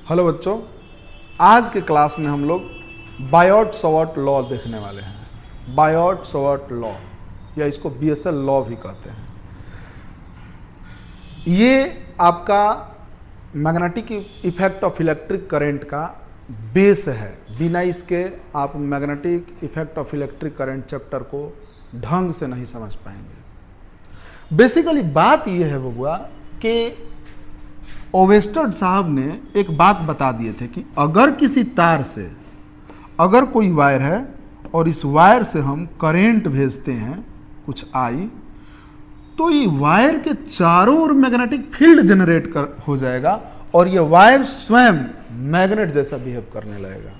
Hello बच्चों, आज के क्लास में हम लोग बायोट-सवार्ट लॉ देखने वाले हैं। बायोट-सवार्ट लॉ या इसको बीएसएल लॉ भी कहते हैं। ये आपका magnetic effect of electric current का बेस है। बिना इसके आप magnetic effect of electric current chapter को ढंग से नहीं समझ पाएंगे। बेसिकली बात यह है बबुआ कि ओवेस्टर्ड साहब ने एक बात बता दिए थे कि अगर किसी तार से अगर कोई वायर है और इस वायर से हम करंट भेजते हैं कुछ आई, तो ये वायर के चारों ओर मैग्नेटिक फील्ड जनरेट हो जाएगा और ये वायर स्वयं मैग्नेट जैसा बिहेव करने लगेगा।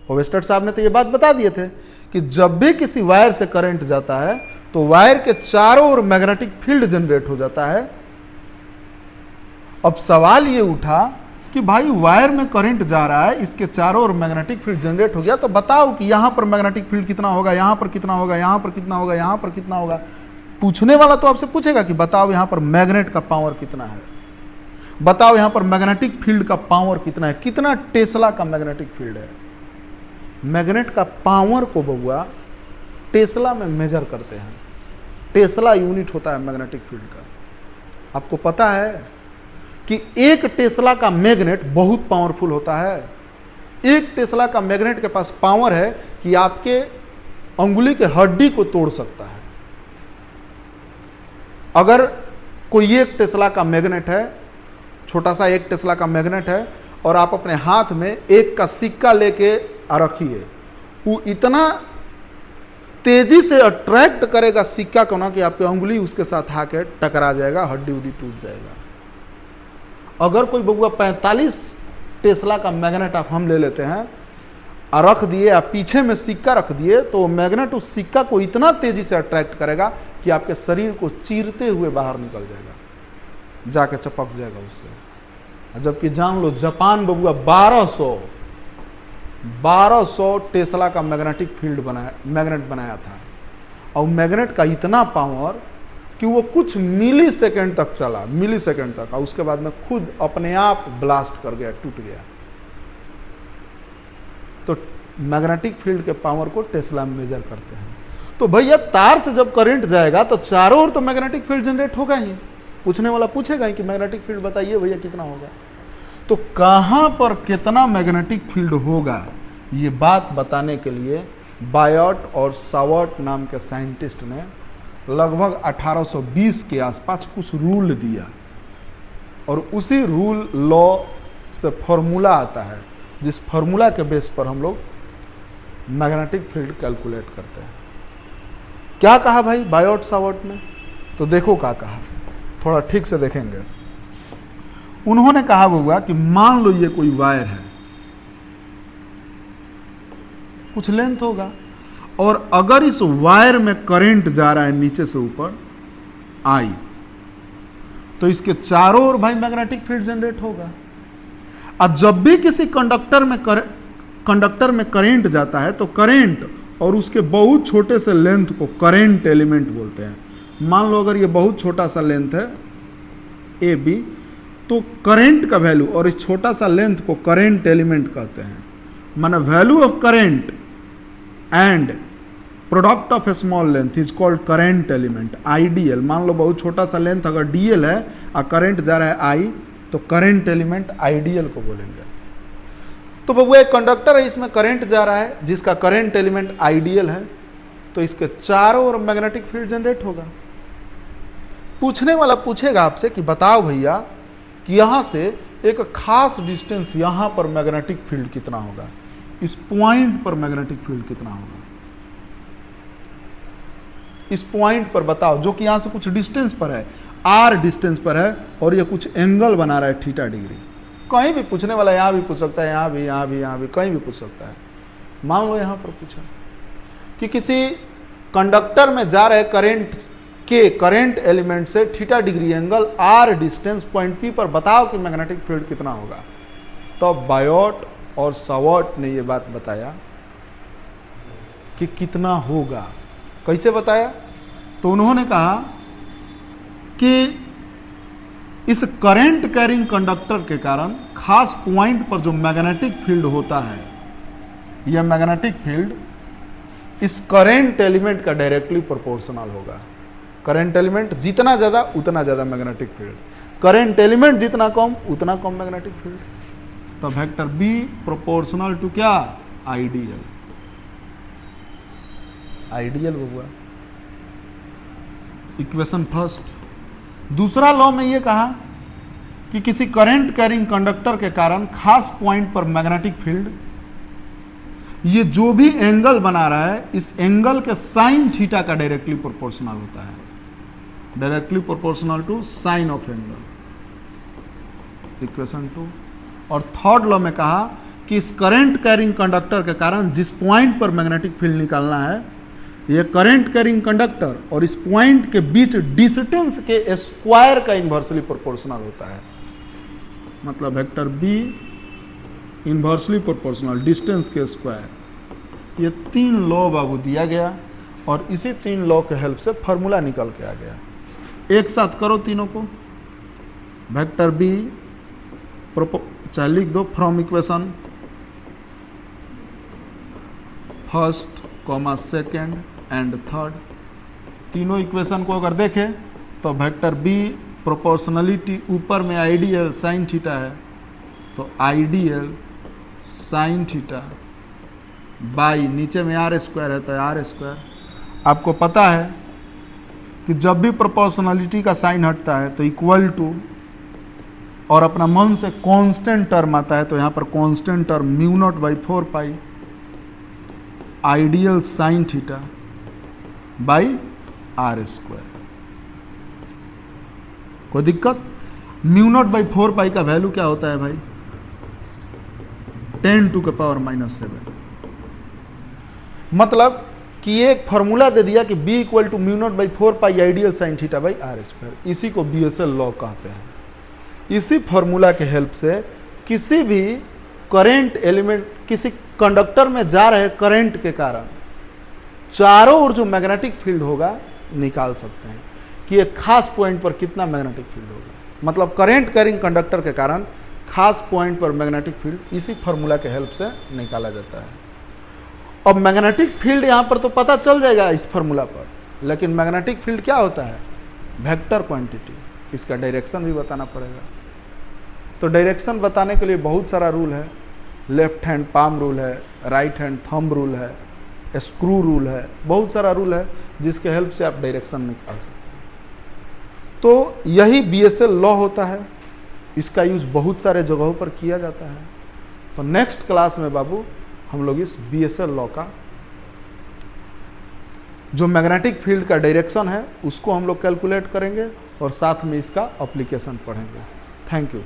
ओवेस्टर्ड साहब ने तो ये बात बता दिए थे कि जब भी किसी वायर से करंट जाता है तो वायर के चारों ओर मैग्नेटिक फील्ड जनरेट हो जाता है। अब सवाल ये उठा कि भाई वायर में करंट जा रहा है, इसके चारों ओर मैग्नेटिक फील्ड जनरेट हो गया, तो बताओ कि यहां पर मैग्नेटिक फील्ड कितना होगा, यहां पर कितना होगा, यहां पर कितना होगा, यहां पर कितना होगा। पूछने वाला तो आपसे पूछेगा कि बताओ यहां पर मैग्नेट का पावर कितना है, बताओ यहां पर मैग्नेटिक फील्ड का पावर कितना है, कितना टेस्ला का मैग्नेटिक फील्ड है। मैग्नेट का पावर को बबुआ टेस्ला में मेजर करते हैं। टेस्ला यूनिट होता है मैग्नेटिक फील्ड का। आपको पता है कि एक टेस्ला का मैग्नेट बहुत पावरफुल होता है। एक टेस्ला का मैग्नेट के पास पावर है कि आपके अंगुली के हड्डी को तोड़ सकता है। अगर कोई एक टेस्ला का मैग्नेट है, छोटा सा एक टेस्ला का मैग्नेट है, और आप अपने हाथ में एक का सिक्का लेके रखिए, वो इतना तेजी से अट्रैक्ट करेगा सिक्का को ना कि आपकी अंगुली उसके साथ आके टकरा जाएगा, हड्डी उड्डी टूट जाएगा। अगर कोई बबुआ 45 टेस्ला का मैग्नेट आप हम ले लेते हैं और रख दिए, आप पीछे में सिक्का रख दिए, तो मैग्नेट उस सिक्का को इतना तेजी से अट्रैक्ट करेगा कि आपके शरीर को चीरते हुए बाहर निकल जाएगा, जाके चपक जाएगा उससे। जबकि जान लो जापान बबुआ 1200 टेस्ला का मैग्नेटिक फील्ड मैग्नेट बनाया था, और मैग्नेट का इतना पावर कि वो कुछ मिली सेकेंड तक चला, मिली सेकेंड तक, और उसके बाद में खुद अपने आप ब्लास्ट कर गया, टूट गया। तो मैग्नेटिक फील्ड के पावर को टेस्ला में मेजर करते हैं। तो भैया तार से जब करंट जाएगा तो चारों ओर तो मैग्नेटिक फील्ड जनरेट होगा ही। पूछने वाला पूछेगा ही कि मैग्नेटिक फील्ड बताइए भैया कितना होगा। तो कहां पर कितना मैग्नेटिक फील्ड होगा, ये बात बताने के लिए बायोट और सावर्ट नाम के साइंटिस्ट ने लगभग 1820 के आसपास कुछ रूल दिया, और उसी रूल लॉ से फॉर्मूला आता है, जिस फॉर्मूला के बेस पर हम लोग मैग्नेटिक फील्ड कैलकुलेट करते हैं। क्या कहा भाई बायोट सावर्ट ने? तो देखो क्या कहा, थोड़ा ठीक से देखेंगे। उन्होंने कहा होगा कि मान लो ये कोई वायर है, कुछ लेंथ होगा, और अगर इस वायर में करंट जा रहा है नीचे से ऊपर आई, तो इसके चारों ओर भाई मैग्नेटिक फील्ड जनरेट होगा। अब जब भी किसी कंडक्टर में करंट जाता है तो करंट और उसके बहुत छोटे से लेंथ को करंट एलिमेंट बोलते हैं। मान लो अगर ये बहुत छोटा सा लेंथ है ए बी, तो करंट का वैल्यू और इस छोटा सा लेंथ को करंट एलिमेंट कहते हैं। माने value of current and product of A small length is called current element, IDL. मान लो बहुत छोटा सा लेंथ अगर डीएल है और करंट जा रहा है आई, तो करंट एलिमेंट आईडीएल को बोलेंगे। तो वो एक कंडक्टर है, इसमें करंट जा रहा है जिसका करंट एलिमेंट आईडीएल है, तो इसके चारों ओर मैग्नेटिक फील्ड जनरेट होगा। पूछने वाला पूछेगा आपसे कि बताओ भैया कि यहां से एक खास डिस्टेंस यहां पर मैग्नेटिक फील्ड कितना होगा, इस पॉइंट पर मैग्नेटिक फील्ड कितना होगा, इस पॉइंट पर बताओ, जो कि यहां से कुछ डिस्टेंस पर है, आर डिस्टेंस पर है, और ये कुछ एंगल बना रहा है थीटा डिग्री। कहीं भी पूछने वाला, यहां भी पूछ सकता है, यहां भी, यहां भी, यहां भी, कहीं भी पूछ सकता है। मान लो यहां पर पूछा कि किसी कंडक्टर में जा रहे करंट के करंट एलिमेंट से theta degree angle r distance point P पर बताओ कि मैग्नेटिक फील्ड कितना होगा। तो बायोट और सावर्ट ने ये बात बताया कि कितना होगा। कैसे बताया? तो उन्होंने कहा कि इस करंट कैरिंग कंडक्टर के कारण खास पॉइंट पर जो मैग्नेटिक फील्ड होता है, यह मैग्नेटिक फील्ड इस करंट एलिमेंट का डायरेक्टली प्रोपोर्शनल होगा। करंट एलिमेंट जितना ज्यादा उतना ज्यादा मैग्नेटिक फील्ड, करंट एलिमेंट जितना कम उतना कम मैग्नेटिक फील्ड। तो वेक्टर बी प्रोपोर्शनल टू क्या? आइडियल। आइडियल हुआ इक्वेशन फर्स्ट। दूसरा लॉ में यह कहा कि किसी करंट कैरिंग कंडक्टर के कारण खास पॉइंट पर मैग्नेटिक फील्ड, ये जो भी एंगल बना रहा है इस एंगल के साइन थीटा का डायरेक्टली प्रोपोर्शनल होता है, directly proportional to sine of angle, equation 2। और थर्ड लॉ में कहा कि इस करंट कैरिंग कंडक्टर के कारण जिस पॉइंट पर मैग्नेटिक फील्ड निकालना है, यह करंट कैरिंग कंडक्टर और इस पॉइंट के बीच डिस्टेंस के स्क्वायर का इन्वर्सली प्रोपोर्शनल होता है। मतलब vector B inversely proportional distance के स्क्वायर। ये 3 लॉ बाबू दिया गया और इसी 3 लॉ के हेल्प से फॉर्मूला निकल के आ गया। एक साथ करो तीनों को। वेक्टर बी चाहे लिख दो from equation first comma second and third. तीनों इक्वेशन को अगर देखें तो वेक्टर बी प्रोपोर्शनलिटी ऊपर में आइडियल साइन थीटा है, तो आइडियल साइन थीटा बाई नीचे में आर स्क्वायर है तो आर स्क्वायर। आपको पता है कि जब भी प्रोपोर्शनलिटी का साइन हटता है तो इक्वल टू और अपना मन से कांस्टेंट टर्म आता है, तो यहां पर constant term mu naught by 4 pi I dl sine theta by r square. कोई दिक्कत? म्यू नॉट बाई 4 पाई का वैल्यू क्या होता है भाई? 10⁻⁻⁷। मतलब कि एक फॉर्मूला दे दिया कि b equal to mu naught by 4 pi I dl sine theta by r square. इसी को BSL लॉ कहते हैं। इसी फॉर्मूला के हेल्प से किसी भी करंट एलिमेंट, किसी कंडक्टर में जा रहे करंट के कारण चारों ओर जो मैग्नेटिक फील्ड होगा निकाल सकते हैं कि एक खास पॉइंट पर कितना मैग्नेटिक फील्ड होगा। मतलब करंट कैरिंग कंडक्टर के कारण खास पॉइंट पर मैग्नेटिक फील्ड इसी फॉर्मूला के हेल्प से निकाला जाता है। अब मैग्नेटिक फील्ड यहां पर तो पता चल जाएगा इस फॉर्मूला पर, लेकिन मैग्नेटिक फील्ड क्या होता है? Vector quantity. इसका डायरेक्शन भी बताना पड़ेगा। तो डायरेक्शन बताने के लिए बहुत सारा रूल है। लेफ्ट हैंड पाम रूल है, राइट हैंड थंब रूल है, स्क्रू रूल है, बहुत सारा रूल है जिसके हेल्प से आप डायरेक्शन निकाल सकते हैं। तो यही BSL लॉ होता है। इसका यूज बहुत सारे जगहों पर किया जाता है। तो नेक्स्ट क्लास में बाबू हम लोग इस BSL लॉ का जो मैग्नेटिक फील्ड का डायरेक्शन है उसको हम लोग कैलकुलेट करेंगे और साथ में इसका एप्लीकेशन पढ़ेंगे। Thank you.